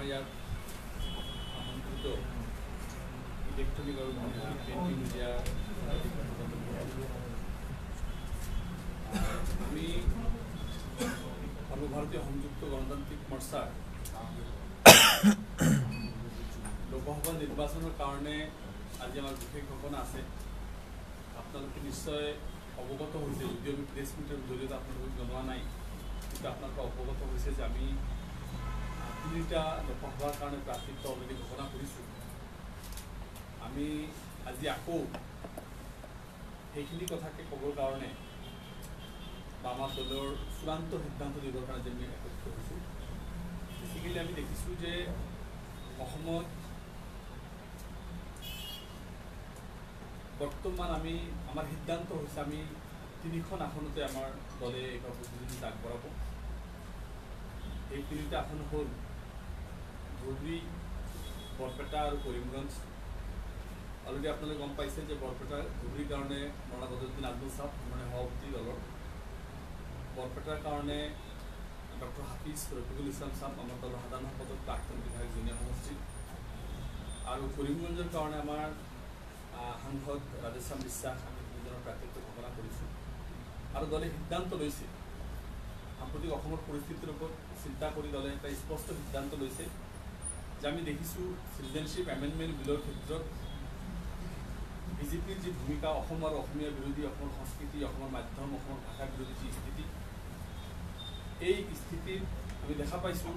ইয়াত আমন্ত্ৰিত electronic R printing media আমি সৰ্বভাৰতীয় সংযুক্ত গণতান্ত্ৰিক মৰ্চাৰ লোকসভা নিৰ্বাচনৰ কাৰণে আজি আমাৰ বিশেষ ঘোষণা আছে। আপোনালোকে নিশ্চয় অৱগত হৈছে, যদিও আমি প্ৰেছ মিটৰ জৰিয়তে আপোনালোকক জনোৱা নাই, কিন্তু আপোনালোকে অৱগত হৈছে যে আমি 3টা লোকসভাৰ কাৰণে প্ৰাৰ্থিত্ব অলৰেডি ঘোষণা কৰিছোঁ। আমি আজি আকৌ সেইখিনি কথাকে ক'বৰ কাৰণে বা আমাৰ দলৰ চূড়ান্ত সিদ্ধান্ত দিবৰ কাৰণে যে আমি একত্ৰিত হৈছোঁ। বেচিকেলি আমি দেখিছোঁ যে অসমত বৰ্তমান আমাৰ সিদ্ধান্ত হৈছে আমি 3খন আসনতে আমাৰ দলে এইবাৰ প্ৰতিদ্বন্দ্বিতা আগবঢ়াব। এই 3টা আসন হ'ল ধুবুৰী, বৰপেটা আৰু কৰিমগঞ্জ। অলৰেডি আপোনালোকে গম পাইছে যে বৰপেটা ধুবুৰীৰ কাৰণে মৌলানা বদৰুদ্দিন আজমল চাহাব মানে সভাপতি দলৰ, বৰপেটাৰ কাৰণে ডক্টৰ হাফিজ ৰফিকুল ইছলাম চাহাব আমাৰ দলৰ সাধাৰণ সম্পাদক প্ৰাক্তন বিধায়ক জুনিয়ৰ সমষ্টি, আৰু কৰিমগঞ্জৰ কাৰণে আমাৰ সাংসদ ৰাধেশ্যাম বিশ্বাস আমি তিনিজনৰ প্ৰাৰ্থিত্ব ঘোষণা কৰিছোঁ। আৰু দলে সিদ্ধান্ত লৈছে, সাম্প্ৰতিক অসমৰ পৰিস্থিতিৰ ওপৰত চিন্তা কৰি দলে এটা স্পষ্ট সিদ্ধান্ত লৈছে যে আমি দেখিছোঁ চিটিজেনশ্বিপ এমেণ্ডমেণ্ট বিলৰ ক্ষেত্ৰত বিজেপিৰ যি ভূমিকা, অসম আৰু অসমীয়া বিৰোধী, অসমৰ সংস্কৃতি, অসমৰ মাধ্যম, অসমৰ ভাষা বিৰোধী যি স্থিতি, এই স্থিতিত আমি দেখা পাইছোঁ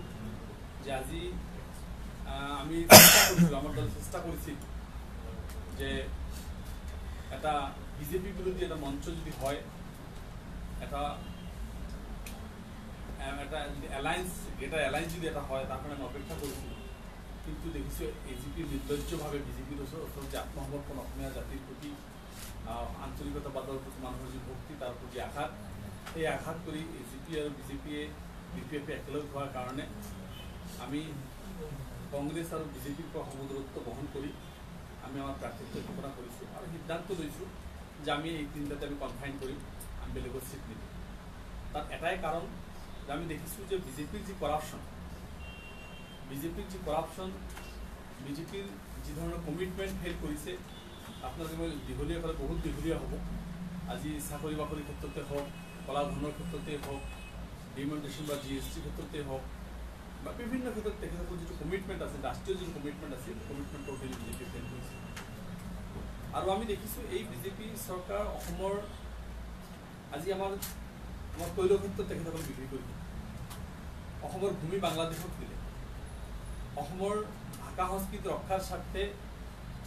যে আজি আমি চেষ্টা কৰিছোঁ, আমাৰ দলে চেষ্টা কৰিছিল যে এটা বিজেপি বিৰোধী এটা মঞ্চ যদি হয়, এটা যদি এলায়েন্স যদি এটা হয়, তাৰ কাৰণে আমি অপেক্ষা কৰিছিলোঁ। কিন্তু দেখিছোঁ এজিপি নিৰ্লজ্জভাৱে বিজেপিৰ ওচৰত যে আত্মসমৰ্পণ, অসমীয়া জাতিৰ প্ৰতি আঞ্চলিকতাবাদৰ প্ৰতি মানুহৰ যি ভক্তি, তাৰ প্ৰতি আঘাত, সেই আঘাত কৰি এজিপি আৰু BPF একেলগ হোৱাৰ কাৰণে আমি কংগ্ৰেছ আৰু বিজেপিৰ পৰা সমদূৰত্ব বহন কৰি আমি আমাৰ প্ৰাৰ্থিত্ব ঘোষণা কৰিছোঁ আৰু সিদ্ধান্ত লৈছোঁ যে আমি এই 3টাতে আমি কনফাইন কৰিম, আমি বেলেগত চিট নিদিম। তাত এটাই কাৰণ যে আমি দেখিছোঁ যে বিজেপিৰ যি কৰাপশ্যন, বিজেপিৰ যি ধৰণৰ কমিটমেণ্ট ফেইল কৰিছে, আপোনালোকে মই দীঘলীয়া ফালে বহুত দীঘলীয়া হ'ব। আজি চাকৰি বাকৰিৰ ক্ষেত্ৰতে হওক, কলা ধনৰ ক্ষেত্ৰতে হওক, ডিমনিটেশ্যন বা GSTৰ ক্ষেত্ৰতে হওক, বা বিভিন্ন ক্ষেত্ৰত তেখেতসকলৰ যিটো কমিটমেণ্ট আছে, ৰাষ্ট্ৰীয় যিটো কমিটমেণ্ট আছিল, কমিটমেণ্ট টোটেলি বিজেপি ফেইল কৰিছে। আৰু আমি দেখিছোঁ এই বিজেপি চৰকাৰ অসমৰ আজি আমাৰ তৈল ক্ষেত্ৰত তেখেতসকলে বিক্ৰী কৰি দিলে, অসমৰ ভূমি বাংলাদেশক দিলে, অসমৰ ভাষা সংস্কৃতি ৰক্ষাৰ স্বাৰ্থে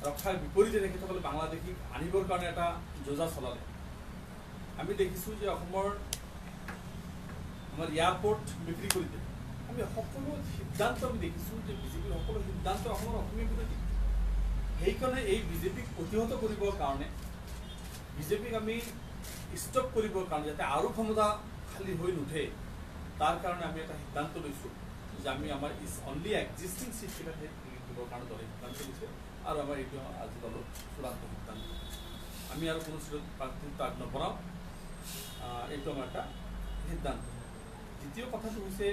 ৰক্ষাৰ বিপৰীতে তেখেতসকলে বাংলাদেশীক আনিবৰ কাৰণে এটা যোজা চলালে। আমি দেখিছোঁ যে আমাৰ এয়াৰপৰ্ট বিক্ৰী কৰি দিলে। আমি সকলো সিদ্ধান্ত আমি দেখিছোঁ যে বিজেপিৰ সকলো সিদ্ধান্ত অসমৰ অসমীয়া বিৰোধী। সেইকাৰণে এই বিজেপিক প্ৰতিহত কৰিবৰ কাৰণে, বিজেপিক আমি ষ্টপ কৰিবৰ কাৰণে, যাতে আৰু ক্ষমতা খালী হৈ নুঠে, তাৰ কাৰণে আমি এটা সিদ্ধান্ত লৈছোঁ যে আমি আমাৰ অনলি এক্সিষ্টিং চিটকেইটাহে দিবৰ কাৰণে দলে সিদ্ধান্ত লৈছে। আৰু আমাৰ এইটো আজি দলৰ চূড়ান্ত সিদ্ধান্ত, আমি আৰু কোনো চিটত প্ৰাৰ্থিত্ব আগ নবঢ়াওঁ, এইটো আমাৰ এটা সিদ্ধান্ত। দ্বিতীয় কথাটো হৈছে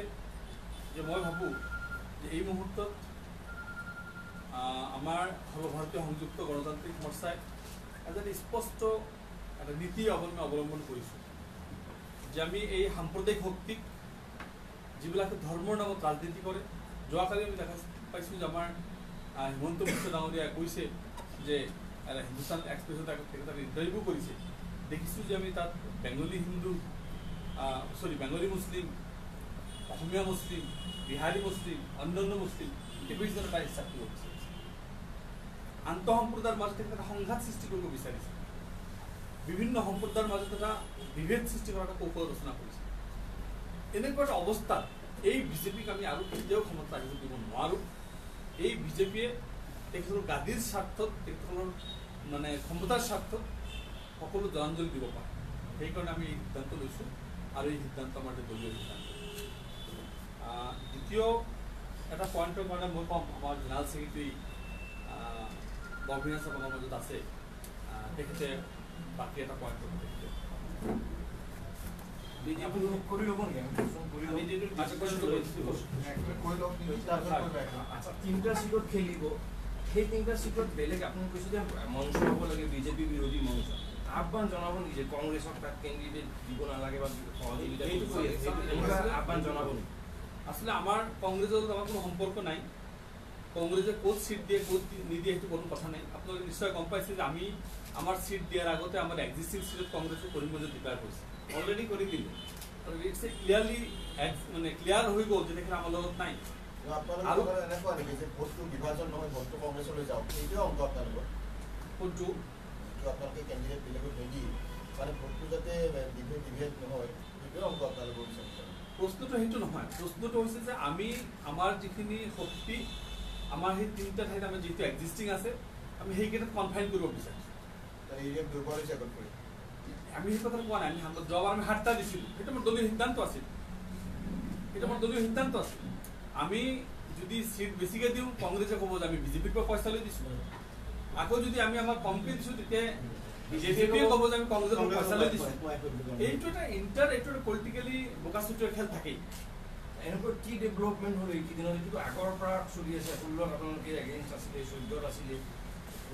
যে মই ভাবোঁ যে এই মুহূৰ্তত আমাৰ সৰ্বভাৰতীয় সংযুক্ত গণতান্ত্ৰিক মৰ্চাই এটা স্পষ্ট এটা নীতি অৱলম্বন কৰিছোঁ যে আমি এই সাম্প্ৰদায়িক শক্তিক, যিবিলাকে ধৰ্মৰ নামত ৰাজনীতি কৰে, যোৱাকালি আমি দেখা পাইছোঁ যে আমাৰ হিমন্ত বিশ্ব ডাঙৰীয়াই কৈছে যে হিন্দুস্তান এক্সপ্ৰেছত তেখেতে ইণ্টাৰভিউ কৰিছে, দেখিছোঁ যে আমি তাত বেংগলী মুছলিম, অসমীয়া মুছলিম, বিহাৰী মুছলিম, অন্যান্য মুছলিম 21জন এটা হিচাপ কৰিব বিচাৰিছে। আন্তঃসম্প্ৰদায়ৰ মাজত এটা সংঘাত সৃষ্টি কৰিব বিচাৰিছে, বিভিন্ন সম্প্ৰদায়ৰ মাজত এটা বিভেদ সৃষ্টি কৰাৰ এটা কৌশল ৰচনা কৰিছে। এনেকুৱা এটা অৱস্থাত এই বিজেপিক আমি আৰু কেতিয়াও ক্ষমতা ৰাখিব দিব নোৱাৰোঁ। এই বিজেপিয়ে তেখেতৰ গাদীৰ স্বাৰ্থত, তেখেতৰ ক্ষমতাৰ স্বাৰ্থত সকলো জনাঞ্জলি দিব পাৰে। সেইকাৰণে আমি এই সিদ্ধান্ত লৈছোঁ আৰু এই সিদ্ধান্ত আমাৰ দলীয় সিদ্ধান্ত। দ্বিতীয় এটা পইণ্টৰ কাৰণে মই ক'ম, আমাৰ জেনেৰেল ছেক্ৰেটাৰী বৰবিনা চাহাব আমাৰ মাজত আছে, তেখেতে বাকী এটা পইণ্টৰ বিজেপি কৰি ল'ব নেকি আমি আচ্ছা 3টা সিটত খেলিব সেই 3টা সিটত বেলেগ আপুনি কৈছে যে মঞ্চ হ'ব লাগে বিজেপি বিৰোধী মঞ্চ আহ্বান জনাব নেকি যে কংগ্ৰেছক তাত কেণ্ডিডেট দিব নালাগে বা সহযোগিতা আহ্বান জনাব নেকি আসলে আমার কংগ্রেসের আমার কোনো সম্পর্ক নাই কংগ্রেসে কোচ সিট দিয়ে কোচ নিদিয়ে সেইটো কোনো কথা নাই আপনারা নিশ্চয় গম পাইছে যে আমি আমার সিট দিয়ার আগতে আমার এক্সিস্টিং সিট কংগ্রেসে করিমগঞ্জে ডিক্লেয়ার কৰিছে অলৰেডি কৰি দিলে আৰু ইটস ক্লিয়াৰলি মানে ক্লিয়াৰ হৈ গ'ল যে দেখেন আমাৰ লগত নাই আৰু এনেকুৱা নেকি যে ভোটটো বিভাজন নহয় ভোটটো কংগ্ৰেছলৈ যাওক এইটোৱে অংক আপোনালোকৰ কোনটো আপোনালোকে কেণ্ডিডেট বেলেগত নিদি মানে ভোটটো যাতে ডিভিয়েট নহয় সেইটোৱে অংক আপোনালোকৰ বিচাৰিছে প্রশ্নটা সেইটো নহয় প্রশ্নটা হৈছে যে আমি আমার যিখিনি শক্তি আমার সেই 3টা ঠাইত আমার যেহেতু এক্সিস্টিং আছে আমি সেইকেইটাত কনফাইন কৰিব বিচাৰিছোঁ এৰিয়া দুৰ্বল হৈছে আগত কৰি আমি সেই কথা কোৱা নাই আমি যোৱাবাৰ আমি 7টা দিছিলোঁ সেইটো মোৰ দলীয় সিদ্ধান্ত আছিল এটা মোৰ দলীয় সিদ্ধান্ত আছিল আমি যদি সিট বেছিকৈ দিওঁ কংগ্ৰেছে ক'ব যে আমি বিজেপিৰ পৰা পইচা লৈ দিছোঁ আকৌ যদি আমি আমাৰ কমকৈ দিছোঁ তেতিয়া বিজেপিয়ে ক'ব যে আমি কংগ্ৰেছৰ পৰা পইচা লৈ দিছোঁ এইটো এটা এইটো পলিটিকেলি বোকাচুটীয়া খেল থাকেই এনেকুৱা কি ডেভেলপমেণ্ট হ'ল এইকেইদিনত এইটো আগৰ পৰা চলি আছে 16 আপোনালোকে এগেইনষ্ট আছিলে 14 আছিলে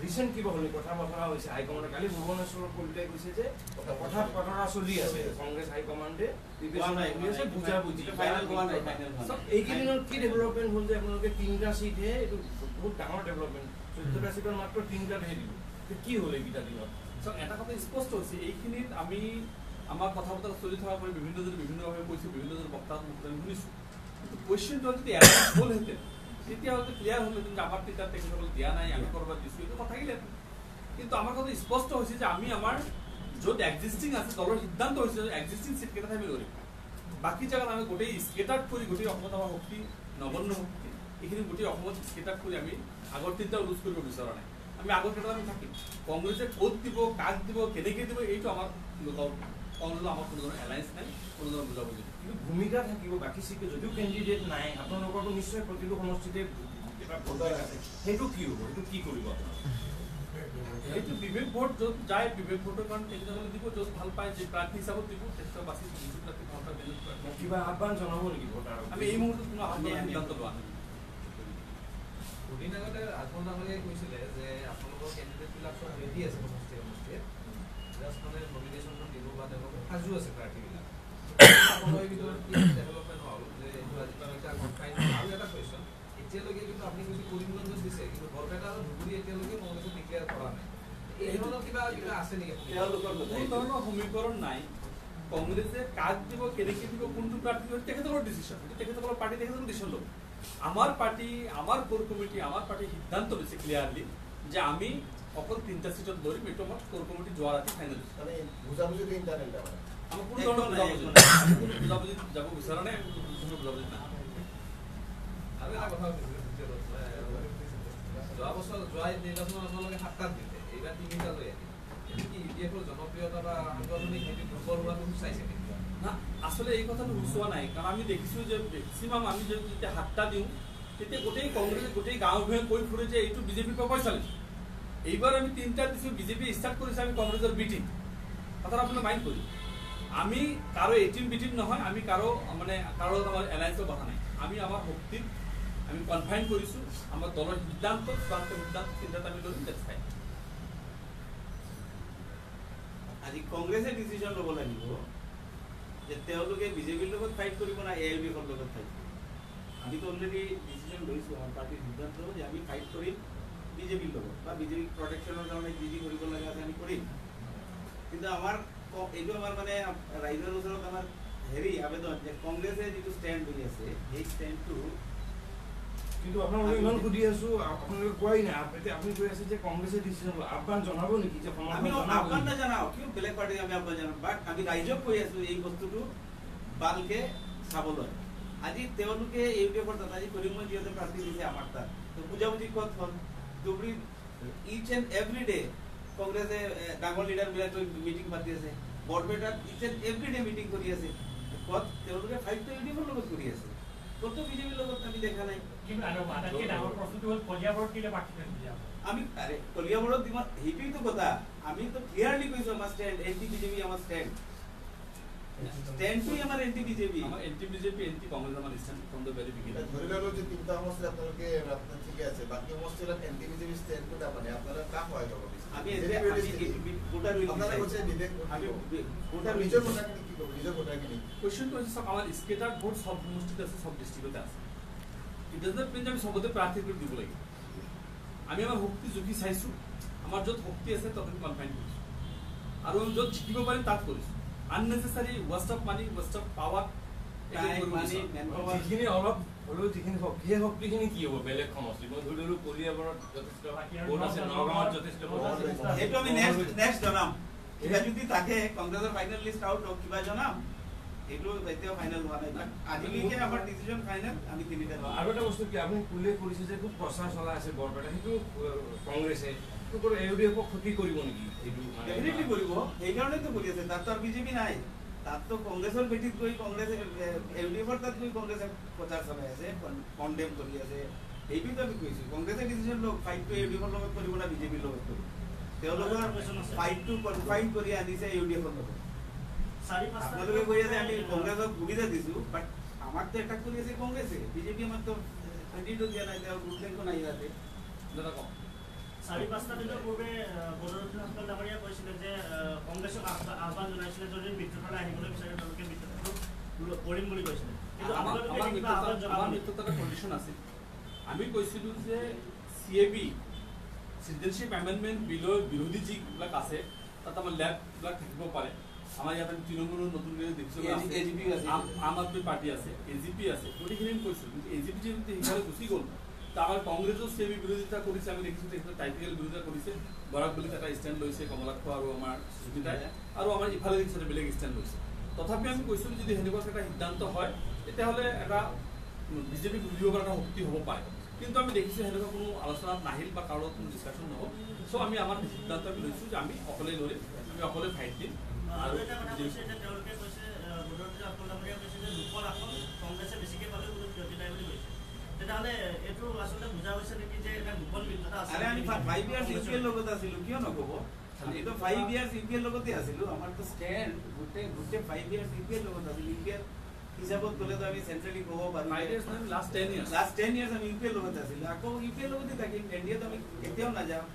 ৰিচেণ্ট কিবা হ'লে কথা বতৰা হৈছে হাইকমাণ্ডে কালি ভুৱনেশ্বৰৰ কলিতাই কৈছে যে কথা বতৰা চলি আছে কংগ্ৰেছ হাইকমাণ্ডে বিবেচনা কৰি আছে বুজাবুজি ফাইনেল হোৱা নাই এইকেইদিনত কি ডেভেলপমেণ্ট হ'ল যে আপোনালোকে 3টা সিটহে এইটো বহুত ডাঙৰ ডেভেলপমেণ্ট 14টা সিটৰ মাত্ৰ 3টাহে দিব কি হ'ল এইকেইটা দিনত এটা কথা স্পষ্ট হৈছে এইখিনিত আমি আমাৰ কথা বতৰা চলি থকা পৰি বিভিন্নজনে বিভিন্নভাৱে কৈছে বিভিন্নজনে বক্তাৰ মুখত আমি শুনিছোঁ কিন্তু কুৱেশ্যনটো যদি এটা হ'লহেঁতেন তেতিয়া হয়তো ক্লিয়াৰ হ'লহেঁতেন যে আমাৰ তেতিয়া তেখেতসকলে দিয়া নাই আমি ক'ৰবাত দিছোঁ এইটো কথা থাকিলেহেঁতেন কিন্তু আমাৰ কথা স্পষ্ট হৈছে যে আমি আমাৰ য'ত এক্সিষ্টিং আছে দলৰ সিদ্ধান্ত হৈছে যে এক্সিষ্টিং চিটকেইটাত আমি লৰিম বাকী জেগাত আমি গোটেই স্কেটাৰ্ড কৰি গোটেই অসমত আমাৰ শক্তি নগণ্য শক্তি এইখিনি গোটেই অসমত স্কেটাৰ্ড কৰি আমি আগৰ 3টা লুজ কৰিব বিচৰা নাই আমি আগৰ ক্ষেত্ৰত আমি থাকিম কংগ্ৰেছে ক'ত দিব কাক দিব কেনেকৈ দিব এইটো আমাৰ কংগ্ৰেছৰ আমাৰ কোনো ধৰণৰ এলায়েন্স নাই কোনো ধৰণৰ বুজাবুজি কিন্তু ভূমিকা থাকিব বাকী সিটে যদিও কেণ্ডিডেট নাই আপোনালোকৰতো নিশ্চয় প্ৰতিটো সমষ্টিতে এটা ভোটাৰ আছে সেইটো কি হ'ব সেইটো কি কৰিব এইটো বিবেক ভোট য'ত যায় বিবেক ভোটৰ কাৰণে তেখেতসকলে দিব য'ত ভাল পায় যে প্ৰাৰ্থী হিচাপত দিব তেখেতক বাছি যিটো প্ৰাৰ্থী ভাল পায় বেলেগ কিবা আহ্বান জনাব নেকি ভোটাৰক আমি এই মুহূৰ্তত কোনো আহ্বান সিদ্ধান্ত লোৱা নাই দুদিন আগতে ৰাজমোহন ডাঙৰীয়াই কৈছিলে যে আপোনালোকৰ কেণ্ডিডেটবিলাক চব ৰেডি আছে সমষ্টিয়ে জাষ্ট মানে নমিনেশ্যনখন দিব বা তেওঁলোকে সাজু আছে প্ৰাৰ্থীবিলাক সময়ৰ ভিতৰত কি ডেভেলপমেণ্ট হ'ল যে এইটো আজিলৈকে আৰু এটা কুৱেশ্যন এতিয়ালৈকে কিন্তু আপুনি কৈছে কৰিমগঞ্জত দিছে কিন্তু বৰপেটা আৰু ধুবুৰী এতিয়ালৈকে কংগ্ৰেছে ডিক্লেয়াৰ কৰা নাই এই ধৰণৰ কিবা আছে নেকি কোনো ধৰণৰ সমীকৰণ নাই কংগ্ৰেছে কাক দিব কেনেকৈ দিব কোনটো প্ৰাৰ্থী দিব তেখেতসকলৰ ডিচিশ্যন তেখেতসকলৰ পাৰ্টি তেখেতসকলৰ ডিচিশ্যন ল'ব আমার পার্টি আমার কোর কমিটি আমার পার্টি সিদ্ধান্ত লৈছে ক্লিয়ারলি যে আমি অকল 3টা সিটত ধরিম এইটো আমার কোর কমিটি যোৱাৰ ৰাতি ফাইনেল মানে বুজাবুজি ইণ্টাৰনেট আমাৰ কোনো ধৰণৰ বুজাবুজি যাব বিচৰা নাই কোনো বুজাবুজি নাই আৰু এটা কথা যোৱা বছৰ যোৱা নিৰ্বাচন আপোনালোকে 7টা দিলে এইবাৰ 3টা লৈ আহিলে কি ইউডিএফৰ জনপ্ৰিয়তা বা সাংগঠনিক নীতি দুৰ্বল হোৱাটো চাইছে নেকি না আসলে এই কথাটো হুচোৱা নাই কাৰণ আমি দেখিছোঁ যে মেক্সিমাম আমি যেতিয়া 7টা দিওঁ তেতিয়া গোটেই কংগ্ৰেছে গোটেই গাঁও ভূঞে কৈ ফুৰে যে এইটো বিজেপিৰ পৰা পইচা লৈছে এইবাৰ আমি 3টা দিছোঁ বিজেপি ষ্টাৰ্ট কৰিছে আমি কংগ্ৰেছৰ বিটিম কথাটো আপুনি মাইণ্ড কৰি আমি কাৰো এটিম বিটিম নহয় আমি কাৰো মানে কাৰো আমাৰ এলায়েন্সৰ কথা নাই আমি আমাৰ শক্তিত আমি কনফাইন কৰিছোঁ আমাৰ দলৰ সিদ্ধান্ত চূড়ান্ত সিদ্ধান্ত 3টাত আমি লৰিম দেখাই আজি কংগ্ৰেছে ডিচিশ্যন ল'ব লাগিব যে তেওঁলোকে বিজেপিৰ লগত ফাইট কৰিব না এএলবিৰ লগত ফাইট কৰিব আমিতো অলৰেডি ডিচিশ্যন লৈছোঁ আমাৰ পাৰ্টিৰ সিদ্ধান্ত যে আমি ফাইট কৰিম বিজেপিৰ লগত বা বিজেপিক প্ৰটেকশ্যনৰ কাৰণে যি যি কৰিব লাগে আমি কৰিম কিন্তু আমাৰ এইটো আমাৰ মানে ৰাইজৰ ওচৰত আমাৰ হেৰি আবেদন যে কংগ্ৰেছে যিটো ষ্টেণ্ড লৈ আছে সেই ষ্টেণ্ডটো কিন্তু আপোনালোকে ইমান সুধি আছো আপোনালোকে কোৱাই নাই আপুনি কৈ আছে যে কংগ্ৰেছে ডিচিশ্যন আহ্বান জনাব নেকি যে আমি আহ্বান নাজনাও কিয় বেলেগ পাৰ্টিক আমি আহ্বান জনাম বাট আমি ৰাইজক কৈ আছো এই বস্তুটো ভালকে চাবলৈ আজি তেওঁলোকে ইউডিএফৰ তাত আজি কৰিমগঞ্জ যিহেতু প্ৰাৰ্থী দিছে আমাৰ তাত তো বুজাবুজি ক'ত হ'ল ধুবুৰী ইচ এণ্ড এভৰি ডে কংগ্ৰেছে ডাঙৰ লিডাৰবিলাকে মিটিং পাতি আছে বৰপেটাত ইচ এণ্ড এভৰি ডে মিটিং কৰি আছে ক'ত তেওঁলোকে ফাইটটো ইউডিএফৰ লগত কৰি আছে ক'তো বিজেপিৰ লগত আমি দেখা নাই আমি কলিয়াবৰত দিব, সেইটোৱেইতো কথা। আমি তো ক্লিয়াৰলি কৈছো আমাৰ ষ্টেণ্ড, এন্টি বিজেপি আমাৰ ষ্টেণ্ড। স্ট্যান্ডটোই আমাৰ এন্টি বিজেপি আমাৰ এন্টি বিজেপি এন্টি কংগ্ৰেছ আমাৰ stand from the very beginning ধৰি ললো যে তিনিটা সমষ্টি আপোনালোকে আপোনাৰ ঠিকে আছে বাকী সমষ্টিবিলাক এন্টি বিজেপি ষ্টেণ্ডটো তাৰমানে আপোনালোকে কাক সহায় কৰিব আমি বিচাৰে আপোনালোকে কৈছে বিবেক আমি নিজৰ ভোটাৰখিনি কি কৰিব নিজৰ ভোটাৰখিনি কোৱেশ্যনটো হৈছে চাওক আমাৰ স্কেটাৰ ভোট সব সমষ্টিত আছে সব ডিষ্ট্ৰিক্টতে আছে ইট ডাজ নট মিন যে আমি সবতে প্ৰাৰ্থী কৰি দিব লাগিব আমি আমাৰ শক্তি জুখি চাইছোঁ আমাৰ য'ত শক্তি আছে তত আমি কনফাইন কৰিছোঁ আৰু আমি য'ত জিকিব পাৰিম তাত কৰিছোঁ unnecessary waste of money waste of power যিখিনি অলপ হ'লেও যিখিনি শক্তি সেই শক্তিখিনি কি হ'ব বেলেগ সমষ্টি মই ধৰি ললো কলিয়াবৰত যথেষ্ট ভোট আছে নগাঁৱত যথেষ্ট ভোট আছে সেইটো আমি নেক্সট জনাম কিবা যদি থাকে কংগ্ৰেছৰ ফাইনেল লিষ্ট আউট হওক কিবা জনাম এইটো এতিয়াও ফাইনেল হোৱা নাই আজিলৈকে আমাৰ ডিচিজন ফাইনেল আমি তিনিটা আৰু এটা বস্তু কি আপুনি উল্লেখ কৰিছে যে খুব প্ৰচাৰ চলাই আছে বৰপেটা সেইটো কংগ্ৰেছে ইউডিএফক ক্ষতি কৰিব নেকি এইটো ডেফিনেটলি কৰিব সেইকাৰণেতো কৰি আছে তাততো আৰু বিজেপি নাই তাততো কংগ্ৰেছৰ ভেটিত গৈ কংগ্ৰেছে ইউডিএফৰ তাত গৈ কংগ্ৰেছে প্ৰচাৰ চলাই আছে কণ্ডেম কৰি আছে এইটোতো আমি কৈছোঁ কংগ্ৰেছে ডিচিজন লওক ফাইটটো ইউডিএফৰ লগত কৰিব না বিজেপিৰ লগত কৰিব তেওঁলোকৰ ফাইটটো কনফাইন কৰি আনিছে ইউডিএফৰ লগত আপোনালোকে কৈ আছে আমি কংগ্ৰেছক সুবিধা দিছোঁ বাট আমাকতো এটাক কৰি আছে কংগ্ৰেছে বিজেপি আমাকতো ক্ৰেডিটটো দিয়া নাই তেওঁৰ ভোট বেংকো নাই ইয়াতে দাদা কওক 4-5 দিনৰ পূৰ্বে বদৰুদ্দিন হাছান ডাঙৰীয়াই কৈছিলে যে কংগ্ৰেছক আহ্বান জনাইছিলে যদি মিত্ৰতালৈ আহিবলৈ বিচাৰে তেওঁলোকে মিত্ৰতাটো কৰিম বুলি কৈছিলে কিন্তু আমাৰ মিত্ৰতাৰ কণ্ডিশ্যন আছিল আমি কৈছিলোঁ যে CAB চিটিজেনশ্বিপ এমেণ্ডমেণ্ট বিলৰ বিৰোধী যিবিলাক আছে তাত আমাৰ লেববিলাক থাকিব পাৰে আমাৰ ইয়াত আমি তৃণমূলৰ নতুনকৈ দেখিছোঁ আম আদমি পাৰ্টি আছে AGP আছে গোটেইখিনি আমি কৈছোঁ কিন্তু AGP যদি সেইফালে গুচি গ'ল আমাৰ কংগ্ৰেছৰ CAB বিৰোধিতা কৰিছে আমি দেখিছোঁ তেখেতে টাইটেল বিৰোধিতা কৰিছে বৰাক বুলি এটা ষ্টেণ্ড লৈছে কমলাক্ষ আৰু আমাৰ সুজিতাই আৰু আমাৰ ইফালে দেখিছোঁ বেলেগ ষ্টেণ্ড লৈছে তথাপি আমি কৈছোঁ যদি সেনেকুৱা এটা সিদ্ধান্ত হয় তেতিয়াহ'লে এটা বিজেপি ঘূৰিব পৰা এটা শক্তি হ'ব পাৰে কিন্তু আমি দেখিছোঁ সেনেকুৱা কোনো আলোচনাত নাহিল বা কাৰো কোনো ডিছকাশ্যন নহ'ল চ' আমি আমাৰ সিদ্ধান্ত আমি লৈছোঁ যে আমি অকলে লৰিম আমি অকলে ফাইট দিম আৰু এটা কথা কৈছে যে তেওঁলোকে কৈছে বদৰুদ্দিন হাছান ডাঙৰীয়াই কৈছে যে লোকৰ আসন কংগ্ৰেছে বেছিকৈ পালে কোনো ক্ষতি নাই বুলি কৈছে তেতিয়াহ'লে এইটো আচলতে বুজা হৈছে নেকি যে এটা গোপন মিত্ৰতা আছে আমি 5 ইয়াৰ্ছ ইউপিএৰ লগত আছিলোঁ কিয় নক'ব এইটো 5 ইয়াৰ্ছ ইউপিএৰ লগতে আছিলোঁ আমাৰতো ষ্টেণ্ড গোটেই 5 ইয়াৰ্ছ ইউপিএৰ লগত আছিলোঁ ইউপিএৰ হিচাপত গ'লেতো আমি চেণ্ট্ৰেলি ক'ব পাৰোঁ লাষ্ট 10 years আমি ইউপিএৰ লগতে আছিলোঁ আকৌ ইউপিএৰ লগতে থাকিম এনডিএত আমি কেতিয়াও নাযাওঁ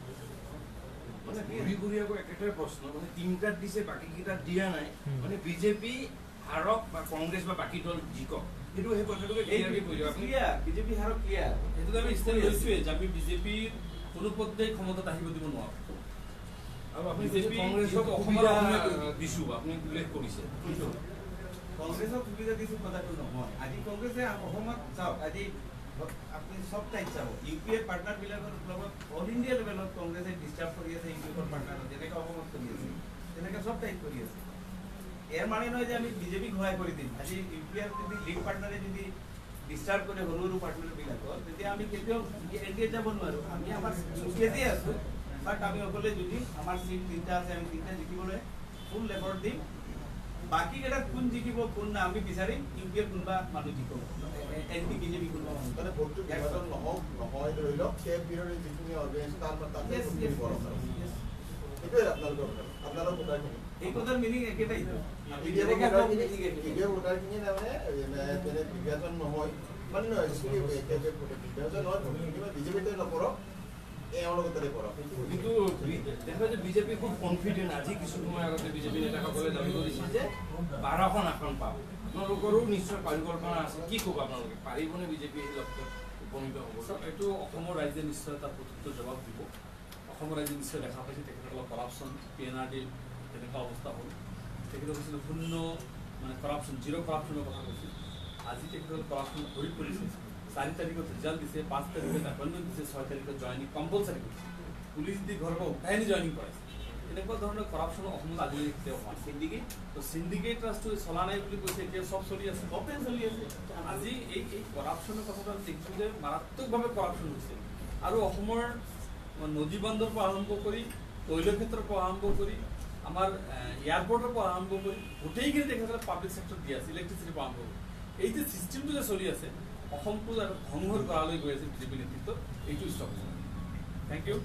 মানে ঘূৰি ঘূৰি আকৌ একেটাই প্ৰশ্ন মানে তিনিটাত দিছে বাকীকেইটাত দিয়া নাই মানে বিজেপি হাৰক বা কংগ্ৰেছ বা বাকী দল জিকক সেইটো সেই কথাটোকে ক্লিয়াৰলি কৈ দিয়ক আপুনি বিজেপি হাৰক ক্লিয়াৰ সেইটোতো আমি ষ্টেণ্ড লৈছোঁৱে যে আমি বিজেপিৰ কোনো পৰ্যায় ক্ষমতাত আহিব দিব নোৱাৰোঁ আৰু আপুনি বিজেপি কংগ্ৰেছক অসুবিধা দিছোঁ আপুনি উল্লেখ কৰিছে কংগ্ৰেছক সুবিধা দিছোঁ কথাটো নহয় আজি কংগ্ৰেছে অসমত চাওক আজি আপুনি চব টাইপ চাব ইউপিএৰ পাৰ্টনাৰবিলাকৰ লগত অল ইণ্ডিয়া লেভেলত কংগ্ৰেছে ডিষ্টাৰ্ব কৰি আছে ইউপিএফৰ পাৰ্টনাৰত যেনেকৈ অসমত কৰি আছে তেনেকৈ চব টাইপ কৰি আছে ইয়াৰ মানে নহয় যে আমি বিজেপিক সহায় কৰি দিম আজি ইউপিএৰ যদি লিগ পাৰ্টনাৰে যদি ডিষ্টাৰ্ব কৰে সৰু সৰু পাৰ্টনাৰবিলাকৰ তেতিয়া আমি কেতিয়াও এনডিএত যাব নোৱাৰোঁ আমি আমাৰ চুকেতেই আছোঁ বাট আমি অকলে যদি আমাৰ চিট 3টা আছে আমি 3টা জিকিবলৈ ফুল এফৰ্ট দিম বাকী কেইটাত কোন জিকিব কোন না আমি বিচাৰিম ইউপিএৰ কোনোবা মানুহ জিকক এনটি বিজেপি কোনোবা মানুহ মানে ভোটটো বিভাজন নহয় ধৰি লওক সেই পিৰিয়ডৰ যিখিনি অডিয়েঞ্চ তাতে এইটোৱে আপোনালোকৰ ভোটাৰখিনি এই কথাৰ মিনিং একেটাই ভোটাৰখিনি তাৰমানে বিভাজন নহয় মানে বিভাজন নহয় বিজেপিতে নপৰক এওঁলোকৰ তাতে পৰক কিন্তু দেখা যে বিজেপি খুব কনফিডেণ্ট আজি কিছু সময় আগতে বিজেপি নেতাসকলে দাবী কৰিছে যে 12খন আসন পাব আপোনালোকৰো নিশ্চয় পৰিকল্পনা আছে কি ক'ব আপোনালোকে পাৰিবনে বিজেপি এই লক্ষ্যত উপনীত হ'ব এইটো অসমৰ ৰাইজে নিশ্চয় এটা প্ৰত্যুত্তৰ জবাব দিব অসমৰ ৰাইজে নিশ্চয় দেখা পাইছে তেখেতসকলৰ কৰাপশ্যন PNRD তেনেকুৱা অৱস্থা হ'ল তেখেতে কৈছিল শূন্য মানে কৰাপশ্যন জিৰ' কৰাপশ্যনৰ কথা কৈছিল আজি তেখেতসকলে কৰাপশ্যন ধৰি পৰিছে 4 তাৰিখত ৰিজাল্ট দিছে 5 তাৰিখত এপইণ্টমেণ্ট দিছে 6 তাৰিখত জইনিং কম্পালচাৰি কৰিছে পুলিচ দি ঘৰৰ পৰা উঠাই নি জইনিং কৰাইছে এনেকুৱা ধৰণৰ কৰাপশ্যন অসমত আজিলৈকে কেতিয়াও হোৱা চিণ্ডিকেট তো চিণ্ডিকেট ৰাজটো চলা নাই বুলি কৈছে এতিয়া চব চলি আছে অপেন চলি আছে আজি এই কৰাপশ্যনৰ কথাটো আমি দেখিছোঁ যে মাৰাত্মকভাৱে কৰাপশ্যন হৈছে আৰু অসমৰ নদী বান্ধৰ পৰা আৰম্ভ কৰি তৈল ক্ষেত্ৰৰ পৰা আৰম্ভ কৰি আমাৰ এয়াৰপৰ্টৰ পৰা আৰম্ভ কৰি গোটেইখিনি তেখেতসকলে পাব্লিক ছেক্টৰত দি আছে ইলেক্ট্ৰিচিটিৰ পৰা আৰম্ভ কৰি এই যে ছিষ্টেমটো যে চলি আছে অসমটো আৰু ধ্বংসৰ কৰালৈ গৈ আছে বিজেপি নেতৃত্বত এইটো ষ্টপ থেংক ইউ